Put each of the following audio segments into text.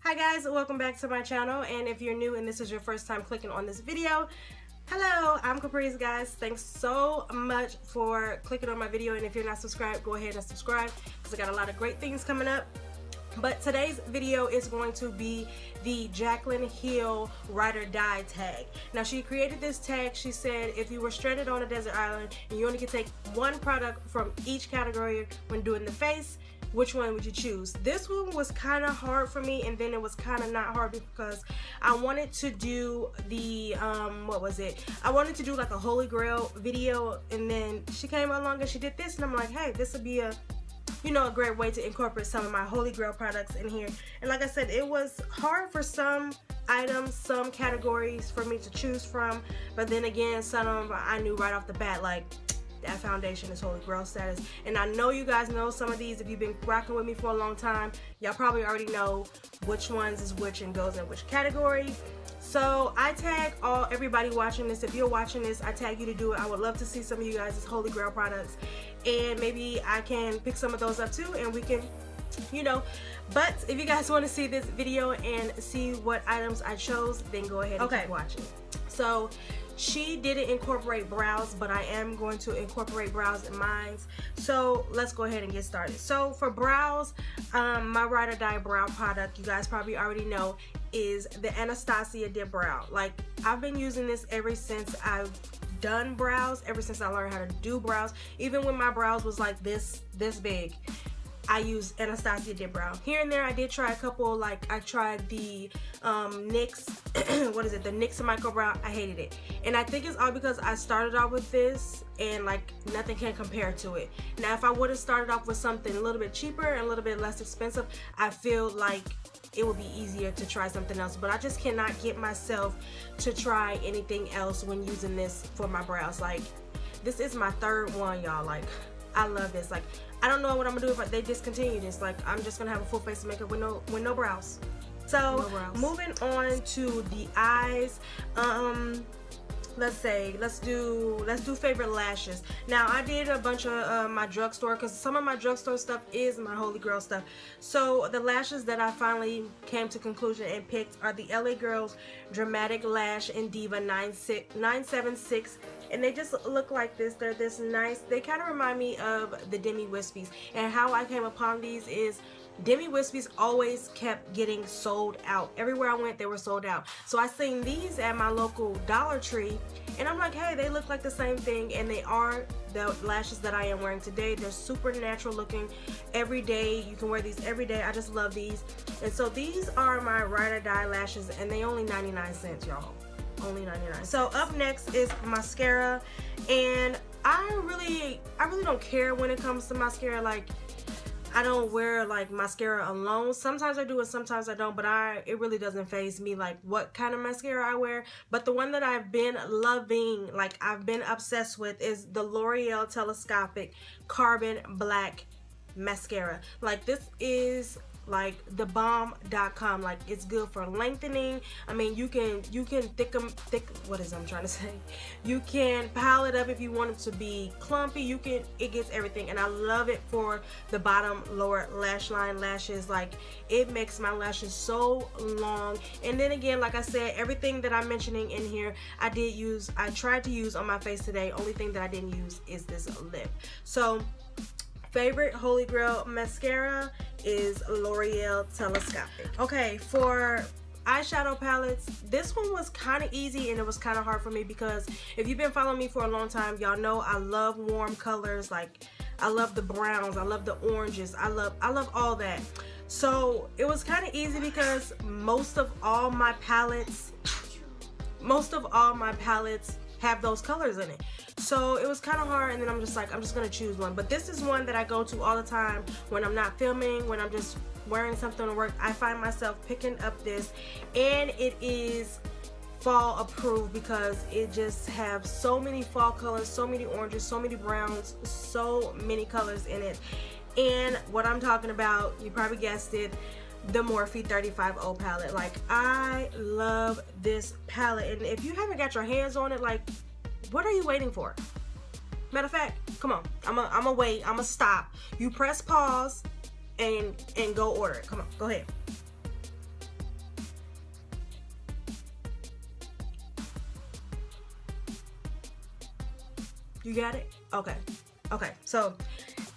Hi guys, welcome back to my channel, and if you're new and this is your first time clicking on this video, hello, I'm Caprice guys. Thanks so much for clicking on my video, and if you're not subscribed, go ahead and subscribe because I got a lot of great things coming up. But today's video is going to be the Jaclyn Hill Ride or Die tag. Now she created this tag. She said if you were stranded on a desert island and you only could take one product from each category when doing the face, which one would you choose? This one was kind of hard for me, and then it was kind of not hard because I wanted to do the I wanted to do like a Holy Grail video, and then she came along and she did this, and I'm like, hey, this would be a a great way to incorporate some of my Holy Grail products in here. And like I said, it was hard for some items, some categories for me to choose from, but then again, some of them I knew right off the bat, like that foundation is Holy Grail status. And I know you guys know some of these. If you've been rocking with me for a long time, y'all probably already know which ones is which and goes in which category. So I tag everybody watching this. If you're watching this, I tag you to do it. I would love to see some of you guys' Holy Grail products, and maybe I can pick some of those up too, and we can, but if you guys want to see this video and see what items I chose, then go ahead and keep watching. So she didn't incorporate brows, but I am going to incorporate brows in mine. So let's go ahead and get started. So for brows, my Ride or Die brow product, you guys probably already know, is the Anastasia Dip Brow. Like, I've been using this ever since I've done brows, ever since I learned how to do brows. Even when my brows was like this big, I used Anastasia Dip Brow. Here and there I did try a couple, like I tried the NYX the NYX Micro Brow. I hated it, and I think it's all because I started off with this and like nothing can compare to it. Now if I would have started off with something a little bit cheaper and a little bit less expensive, I feel like it would be easier to try something else, but I just cannot get myself to try anything else when using this for my brows. Like, this is my third one, y'all. Like, I love this. Like, I don't know what I'm gonna do if they discontinue this. Like, I'm just gonna have a full face of makeup with no brows. So moving on to the eyes, let's do favorite lashes. Now I did a bunch of my drugstore, because some of my drugstore stuff is my Holy Grail stuff. So the lashes that I finally came to conclusion and picked are the LA Girls Dramatic Lash in Diva 976, and they just look like this. They're this nice. They kind of remind me of the Demi Wispies, and how I came upon these is Demi Wispies always kept getting sold out. Everywhere I went, they were sold out. So I seen these at my local Dollar Tree, and I'm like, hey, they look like the same thing, and they are the lashes that I am wearing today. They're super natural looking. Every day, you can wear these every day. I just love these. And so these are my Ride or Die lashes, and they only 99 cents, y'all. Only 99 cents. So up next is mascara, and I really don't care when it comes to mascara. Like, I don't wear like mascara alone. Sometimes I do and sometimes I don't, but it really doesn't faze me like what kind of mascara I wear. But the one that I've been loving, like I've been obsessed with, is the L'Oreal Telescopic Carbon Black Mascara. Like, this is like the bomb.com. Like, it's good for lengthening. I mean, you can you can pile it up if you want it to be clumpy. It gets everything, and I love it for the bottom lower lash line lashes. Like, it makes my lashes so long. And then again, like I said, everything that I'm mentioning in here I tried to use on my face today. Only thing that I didn't use is this lip. So favorite Holy Grail mascara is L'Oreal Telescopic. Okay, for eyeshadow palettes, this one was kind of easy, and it was kind of hard for me because if you've been following me for a long time, y'all know I love warm colors. Like, I love the browns, I love the oranges, I love all that. So it was kind of easy because most of all my palettes have those colors in it. So it was kind of hard, and then I'm just like, I'm just gonna choose one. But this is one that I go to all the time when I'm not filming, when I'm just wearing something to work. I find myself picking up this, and it is fall approved because it just have so many fall colors, so many oranges, so many browns, so many colors in it. And what I'm talking about, you probably guessed it, the Morphe 35O palette. Like, I love this palette, and if you haven't got your hands on it, like, what are you waiting for? Matter of fact, come on, I'ma wait, I'ma stop. You press pause and go order it. Come on, go ahead. You got it? Okay. Okay, so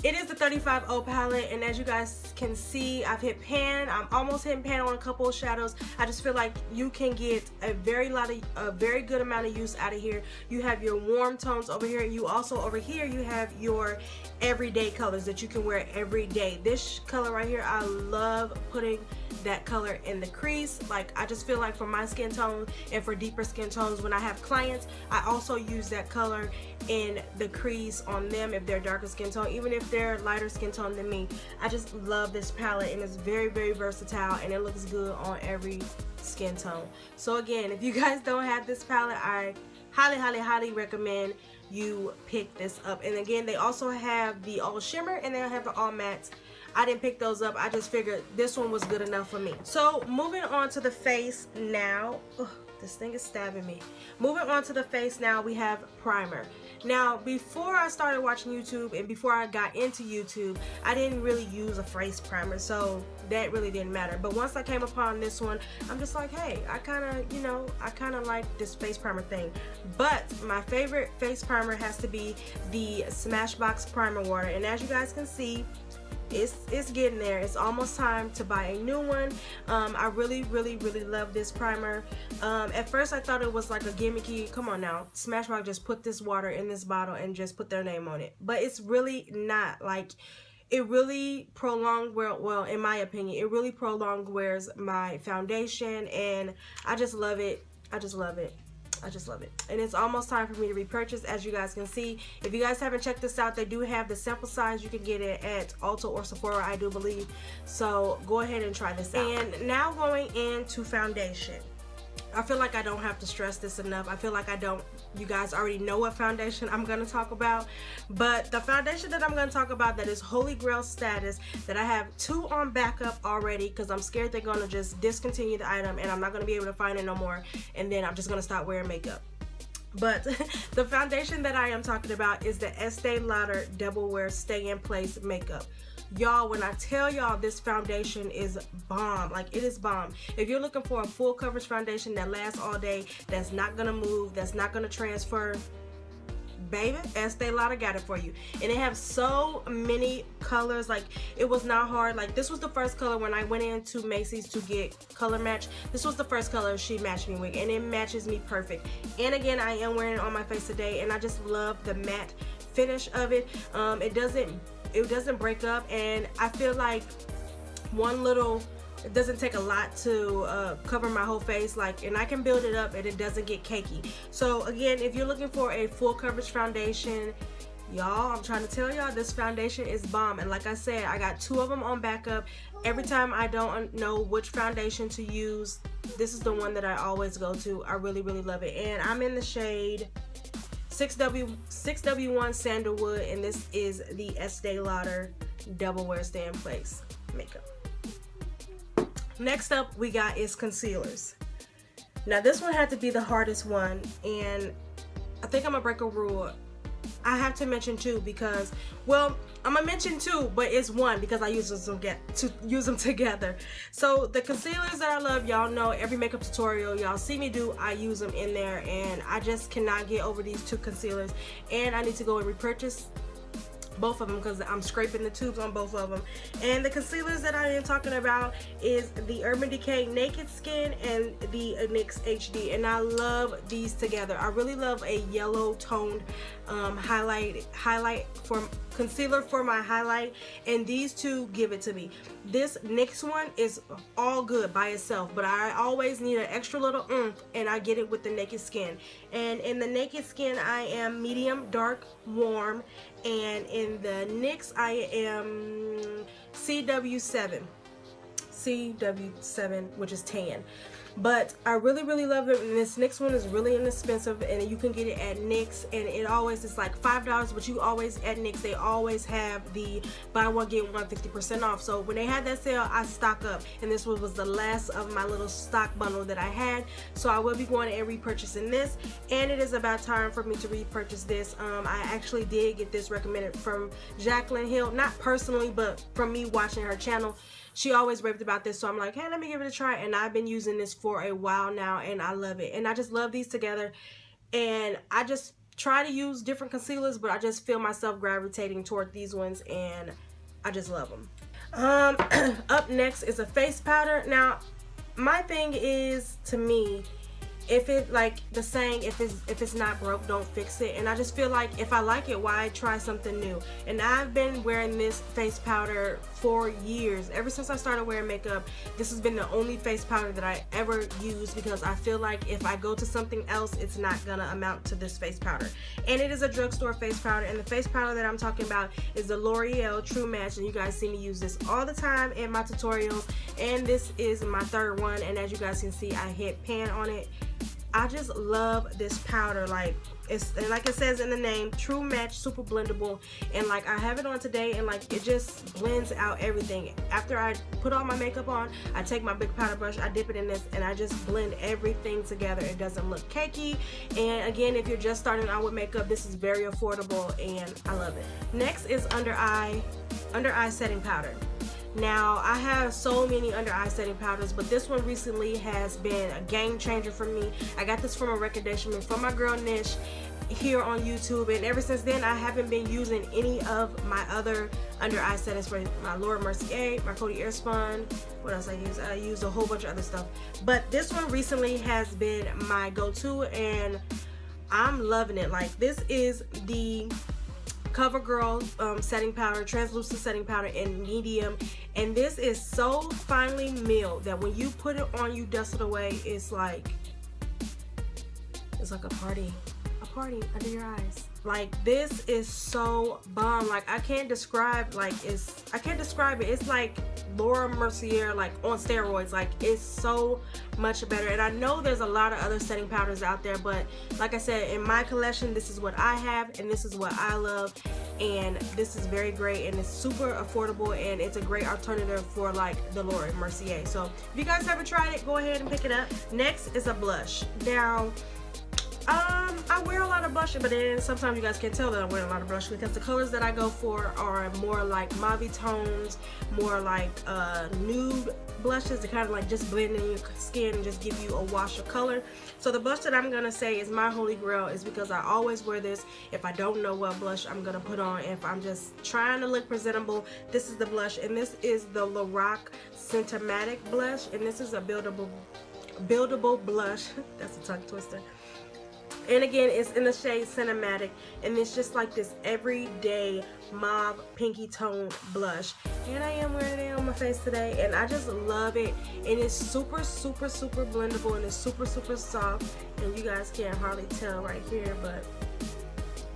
it is the 35O palette, and as you guys can see, I've hit pan. I'm almost hitting pan on a couple of shadows. I just feel like you can get a very good amount of use out of here. You have your warm tones over here. You also over here you have your everyday colors that you can wear every day. This color right here, I love putting that color in the crease. Like, I just feel like for my skin tone and for deeper skin tones, when I have clients, I also use that color in the crease on them if they're darker skin tone, even if they're lighter skin tone than me. I just love this palette, and it's very, very versatile, and it looks good on every skin tone. So again, if you guys don't have this palette, I highly, highly, highly recommend you pick this up. And again, they also have the all shimmer and they have the all mattes. I didn't pick those up. I just figured this one was good enough for me. So moving on to the face now. Ugh, this thing is stabbing me. Moving on to the face now, we have primer. Now, before I started watching YouTube and before I got into YouTube, I didn't really use a face primer, so that really didn't matter. But once I came upon this one, I'm just like, hey, I kind of like this face primer thing. But my favorite face primer has to be the Smashbox Primer Water. And as you guys can see, it's getting there. It's almost time to buy a new one. I really love this primer. At first I thought it was like a gimmicky, come on now, Smashbox just put this water in this bottle and just put their name on it, but it's really not. Like, it really prolonged, well, in my opinion, it really prolonged wears my foundation, and I just love it. I just love it. I just love it. And it's almost time for me to repurchase. As you guys can see, if you guys haven't checked this out, they do have the sample size. You can get it at Ulta or Sephora, I do believe. So go ahead and try this out. And now going into foundation. I feel like I don't have to stress this enough. I feel like you guys already know what foundation I'm going to talk about. But the foundation that I'm going to talk about that is Holy Grail status, that I have 2 on backup already because I'm scared they're going to just discontinue the item and I'm not going to be able to find it no more, and then I'm just going to stop wearing makeup. But the foundation that I am talking about is the Estee Lauder Double Wear Stay in Place Makeup. Y'all, when I tell y'all this foundation is bomb, like, it is bomb. If you're looking for a full coverage foundation that lasts all day, that's not gonna move, that's not gonna transfer, baby, Estee Lauder got it for you. And it have so many colors. Like, it was not hard. Like, this was the first color when I went into Macy's to get color match. This was the first color she matched me with, and it matches me perfect. And again, I am wearing it on my face today, and I just love the matte finish of it. It doesn't break up, and I feel like it doesn't take a lot to cover my whole face, like, and I can build it up and it doesn't get cakey. So again, if you're looking for a full coverage foundation, y'all, I'm trying to tell y'all, this foundation is bomb. And like I said, I got 2 of them on backup. Every time I don't know which foundation to use, this is the one that I always go to. I really love it. And I'm in the shade 6W1 Sandalwood, and this is the Estee Lauder Double Wear Stay in Place makeup. Next up we got is concealers. Now this one had to be the hardest one, and I think I'm gonna break a rule. I have to mention 2 because, well, I'm gonna mention 2, but it's 1 because I use them together. So the concealers that I love, y'all know every makeup tutorial y'all see me do, I use them in there, and I just cannot get over these 2 concealers, and I need to go and repurchase both of them because I'm scraping the tubes on both of them. And the concealers that I am talking about is the Urban Decay Naked Skin and the NYX HD, and I love these together. I really love a yellow toned highlight for concealer for my highlight, and these 2 give it to me. This NYX one is all good by itself, but I always need an extra little oomph, and I get it with the Naked Skin. And in the Naked Skin I am medium, dark, warm, and in the NYX I am CW7, which is tan. But I really love it, and this NYX one is really inexpensive, and you can get it at NYX, and it always is like $5, but you always, at NYX, they always have the buy one get one 50% off. So when they had that sale, I stock up, and this was the last of my little stock bundle that I had. So I will be going and repurchasing this, and it is about time for me to repurchase this. I actually did get this recommended from Jaclyn Hill, not personally, but from me watching her channel. She always raved about this, so I'm like, hey, let me give it a try. And I've been using this for a while now, and I love it. And I just love these together. And I just try to use different concealers, but I just feel myself gravitating toward these ones, and I just love them. Up next is a face powder. Now, my thing is, to me, if it, like the saying, if it's not broke, don't fix it. And I just feel like if I like it, why try something new? And I've been wearing this face powder for years. Ever since I started wearing makeup, this has been the only face powder that I ever use, because I feel like if I go to something else, it's not gonna amount to this face powder. And it is a drugstore face powder, and the face powder that I'm talking about is the L'Oreal True Match, and you guys see me use this all the time in my tutorials, and this is my third one, and as you guys can see, I hit pan on it. I just love this powder. Like, and like it says in the name, True Match Super Blendable, and like I have it on today, and like it just blends out everything. After I put all my makeup on, I take my big powder brush, I dip it in this, and I just blend everything together. It doesn't look cakey, and again, if you're just starting out with makeup, this is very affordable, and I love it. Next is under eye setting powder. Now, I have so many under eye setting powders, but this one recently has been a game changer for me. I got this from a recommendation from my girl Nish here on YouTube, and ever since then I haven't been using any of my other under eye settings for my Laura Mercier, my Coty Airspun. What else I use a whole bunch of other stuff, but this one recently has been my go-to, and I'm loving it. Like, this is the CoverGirl setting powder, translucent setting powder in medium, and this is so finely milled that when you put it on, you dust it away. It's like a party under your eyes. Like, this is so bomb. Like, I can't describe it. It's like Laura Mercier, like on steroids. Like, it's so much better. And I know there's a lot of other setting powders out there, but like I said, in my collection, this is what I have, and this is what I love, and this is very great, and it's super affordable, and it's a great alternative for like the Laura Mercier. So if you guys haven't tried it, go ahead and pick it up. Next is a blush. Now, I wear a lot of blush, but then sometimes you guys can tell that I'm wearing a lot of blush, because the colors that I go for are more like mauve tones, more like nude blushes to kind of like just blend in your skin and just give you a wash of color. So the blush that I'm gonna say is my holy grail, is because I always wear this if I don't know what blush I'm gonna put on. If I'm just trying to look presentable, this is the blush, and this is the Lorac Cinematic blush, and this is a buildable blush. That's a tongue twister. And again, it's in the shade Cinematic, and it's just like this everyday mauve pinky tone blush. And I am wearing it on my face today, and I just love it. And it's super blendable, and it's super soft. And you guys can't hardly tell right here, but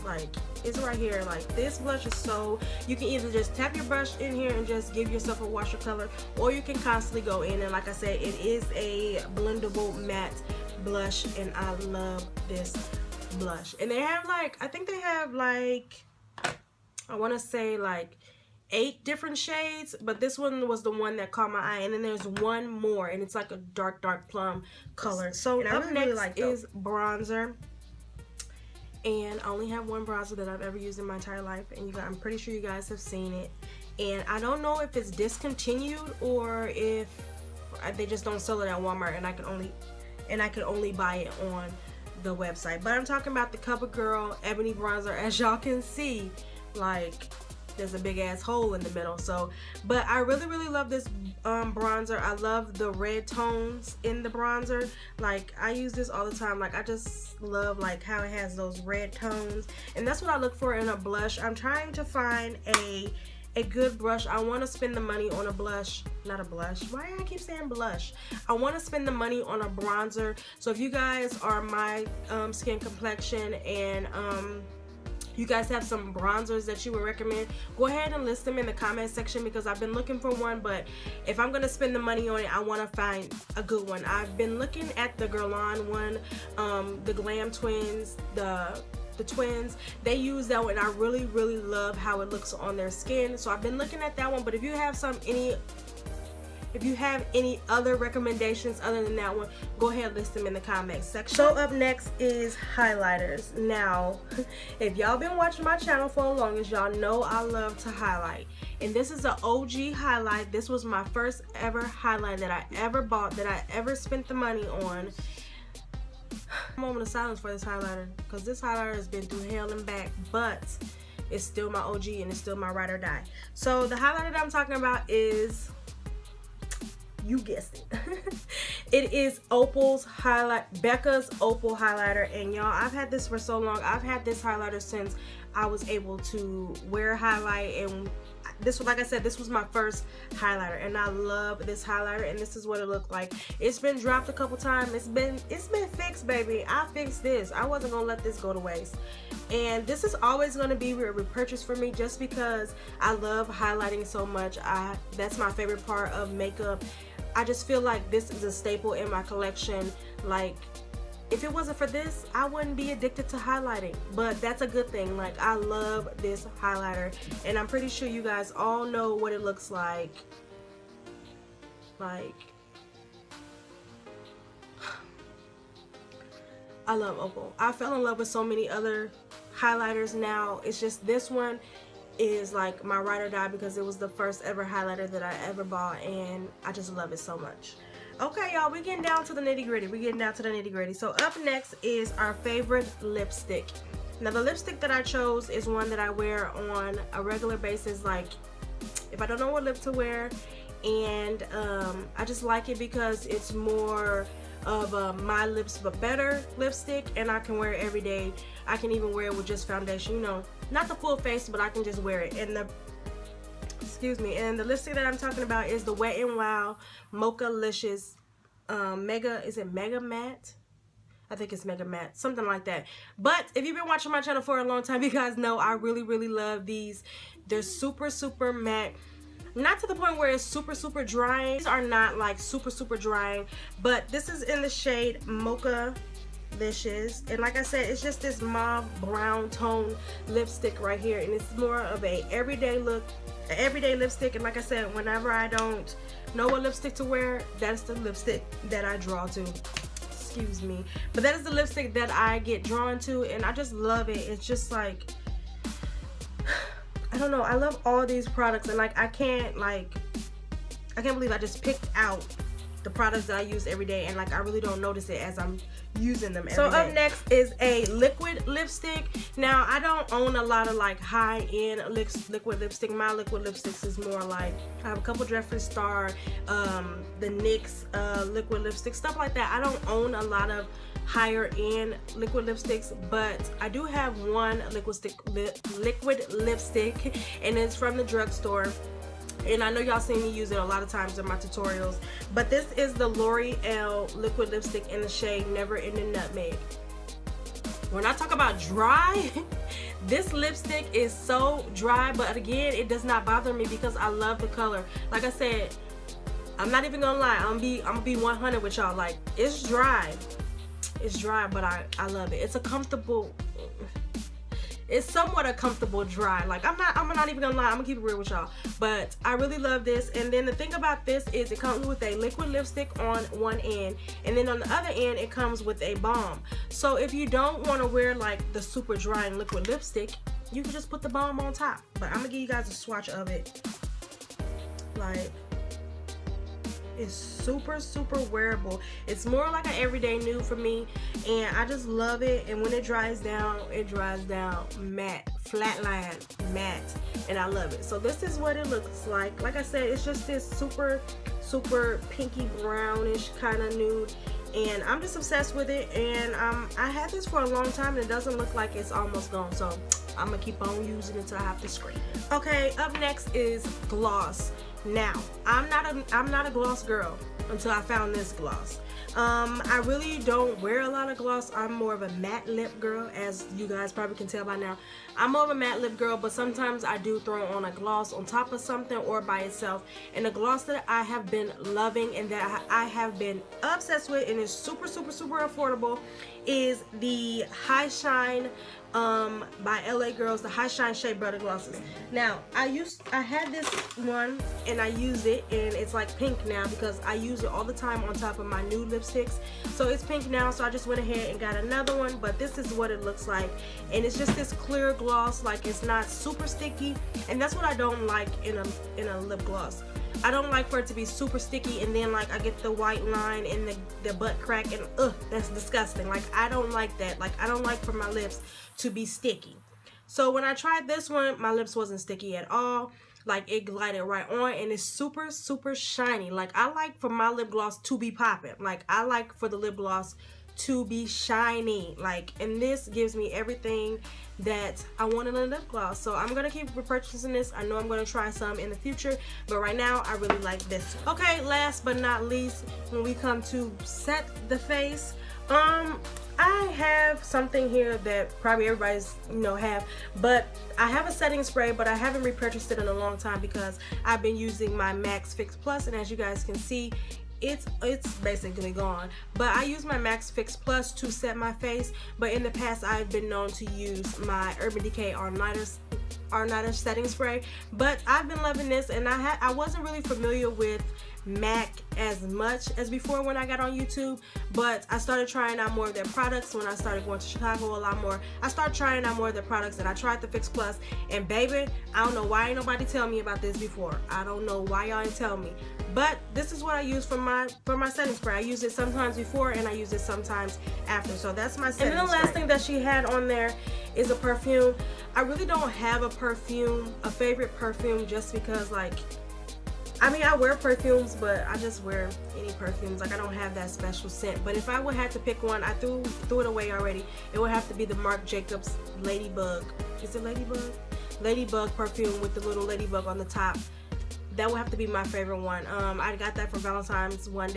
like, it's right here. Like, this blush is so, you can either just tap your brush in here and just give yourself a wash of color, or you can constantly go in, and like I said, it is a blendable matte blush, and I love this blush. And they have like, I think they have like, I want to say like 8 different shades, but this one was the one that caught my eye, and then there's one more, and it's like a dark plum color. So up next is bronzer, and I only have one bronzer that I've ever used in my entire life, and I'm pretty sure you guys have seen it, and I don't know if it's discontinued or if they just don't sell it at Walmart, and I can only buy it on the website. But I'm talking about the CoverGirl Ebony Bronzer. As y'all can see, like, there's a big ass hole in the middle. So, but I really love this bronzer. I love the red tones in the bronzer. Like, I use this all the time. Like, I just love like how it has those red tones, and that's what I look for in a blush. I'm trying to find a good brush. I want to spend the money on a blush, not a blush. Why do I keep saying blush? I want to spend the money on a bronzer. So if you guys are my skin complexion, and you guys have some bronzers that you would recommend, go ahead and list them in the comment section, because I've been looking for one, but if I'm gonna spend the money on it, I want to find a good one. I've been looking at the Guerlain one, the Glam Twins, the twins. They use that one, and I really love how it looks on their skin. So I've been looking at that one, but if you have any other recommendations other than that one, go ahead and list them in the comments section. So up next is highlighters. Now, if y'all been watching my channel for as long as y'all know, I love to highlight, and this is an OG highlight. This was my first ever highlight that I ever bought, that I ever spent the money on. Moment of silence for this highlighter, because this highlighter has been through hell and back, but it's still my OG and it's still my ride or die. So the highlighter that I'm talking about is, you guessed it, it is Becca's Opal highlighter. And y'all, I've had this for so long. I've had this highlighter since I was able to wear highlight, and this, like I said, this was my first highlighter, and I love this highlighter, and this is what it looked like. It's been dropped a couple times. It's been fixed, baby. I fixed this. I wasn't gonna let this go to waste, and this is always gonna be a repurchase for me, just because I love highlighting so much. That's my favorite part of makeup. I just feel like this is a staple in my collection. Like, if it wasn't for this, I wouldn't be addicted to highlighting, but that's a good thing. Like, I love this highlighter, and I'm pretty sure you guys all know what it looks like. Like, I love Opal. I fell in love with so many other highlighters now. It's just this one is like my ride or die, because it was the first ever highlighter that I ever bought, and I just love it so much. Okay, y'all, we're getting down to the nitty gritty. So up next is our favorite lipstick. Now, the lipstick that I chose is one that I wear on a regular basis, like if I don't know what lip to wear, and I just like it because it's more of a my lips but better lipstick, and I can wear it every day. I can even wear it with just foundation, you know, not the full face, but I can just wear it. And the lipstick that I'm talking about is the Wet n Wild Mocha-licious Mega Matte? I think it's Mega Matte, something like that. But if you've been watching my channel for a long time, you guys know I really love these. They're super matte. Not to the point where it's super drying. These are not like super drying, but this is in the shade Mocha-licious, and like I said, it's just this mauve brown tone lipstick right here, and it's more of a everyday look, an everyday lipstick. And like I said, whenever I don't know what lipstick to wear, that's the lipstick that I draw to. Excuse me, but that is the lipstick that I get drawn to, and I just love it. It's just like, I don't know, I love all these products, and like I can't believe I just picked out the products that I use every day, and like I really don't notice it as I'm using them every day. So up next is a liquid lipstick. Now, I don't own a lot of like high-end liquid lipstick. My liquid lipsticks is more like, I have a couple Jeffree Star, the NYX liquid lipstick, stuff like that. I don't own a lot of higher end liquid lipsticks, but I do have one liquid lipstick, and it's from the drugstore. And I know y'all seen me use it a lot of times in my tutorials, but this is the L'Oreal liquid lipstick in the shade Never Ending Nutmeg. When I talk about dry, this lipstick is so dry, but again, it does not bother me because I love the color. Like I said, I'm not even gonna lie, I'm gonna be 100 with y'all. Like, it's dry, but I love it. It's a comfortable, it's somewhat a comfortable dry. Like, I'm not even gonna lie, I'm gonna keep it real with y'all, but I really love this. And then the thing about this is it comes with a liquid lipstick on one end, and then on the other end it comes with a balm. So if you don't want to wear like the super drying liquid lipstick, you can just put the balm on top. But I'm gonna give you guys a swatch of it. Like, it's super wearable. It's more like an everyday nude for me, and I just love it. And when it dries down matte, flatline matte, and I love it. So this is what it looks like. Like I said, it's just this super pinky brownish kind of nude, and I'm just obsessed with it. And I had this for a long time, and it doesn't look like it's almost gone, so I'm gonna keep on using it until I have to scrape it. Okay, up next is gloss. Now, I'm not a gloss girl until I found this gloss. I really don't wear a lot of gloss. I'm more of a matte lip girl, as you guys probably can tell by now. I'm more of a matte lip girl, but sometimes I do throw on a gloss on top of something or by itself. And the gloss that I have been loving and that I have been obsessed with, and is super affordable, is the High Shine by LA Girls, the High Shine Shea Butter Glosses. Now, I had this one and I used it, and it's like pink now because I use it all the time on top of my nude lipsticks. So it's pink now, so I just went ahead and got another one, but this is what it looks like. And it's just this clear gloss, like it's not super sticky, and that's what I don't like in a lip gloss. I don't like for it to be super sticky and then like I get the white line and the butt crack, and ugh, that's disgusting. Like I don't like that. Like I don't like for my lips to be sticky. So when I tried this one, my lips wasn't sticky at all. Like it glided right on, and it's super, super shiny. Like I like for my lip gloss to be popping. Like I like for the lip gloss to be shiny. Like, and this gives me everything that I want in a lip gloss. So I'm gonna keep repurchasing this. I know I'm gonna try some in the future, but right now I really like this. Okay, last but not least, when we come to set the face, I have something here that probably everybody's, have, but I have a setting spray, but I haven't repurchased it in a long time because I've been using my Max Fix Plus, and as you guys can see, it's basically gone. But I use my Max Fix Plus to set my face, but in the past I've been known to use my Urban Decay R-Nighter setting spray. But I've been loving this, and I wasn't really familiar with MAC as much as before when I got on YouTube, but I started trying out more of their products when I started going to Chicago a lot more. I started trying out more of their products, and I tried the Fix Plus, and baby, I don't know why ain't nobody tell me about this before. I don't know why y'all ain't tell me, but this is what I use for my setting spray. I use it sometimes before, and I use it sometimes after. So that's my setting spray. And then the last thing that she had on there is a perfume. I really don't have a favorite perfume, just because, like, I mean, I wear perfumes, but I just wear any perfumes. Like, I don't have that special scent. But if I would have to pick one, I threw it away already. It would have to be the Marc Jacobs Ladybug. Is it Ladybug? Ladybug perfume with the little ladybug on the top. That would have to be my favorite one. I got that for Valentine's one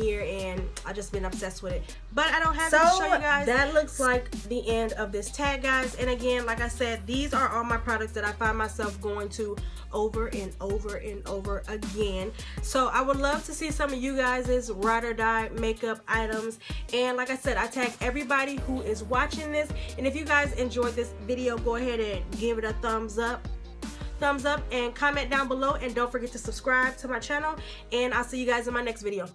year, and I just been obsessed with it. But I don't have it to show you guys. That looks like the end of this tag, guys. And again, like I said, these are all my products that I find myself going to over and over and over again. So I would love to see some of you guys' ride or die makeup items. And like I said, I tag everybody who is watching this. And if you guys enjoyed this video, go ahead and give it a thumbs up and comment down below, and don't forget to subscribe to my channel, and I'll see you guys in my next video.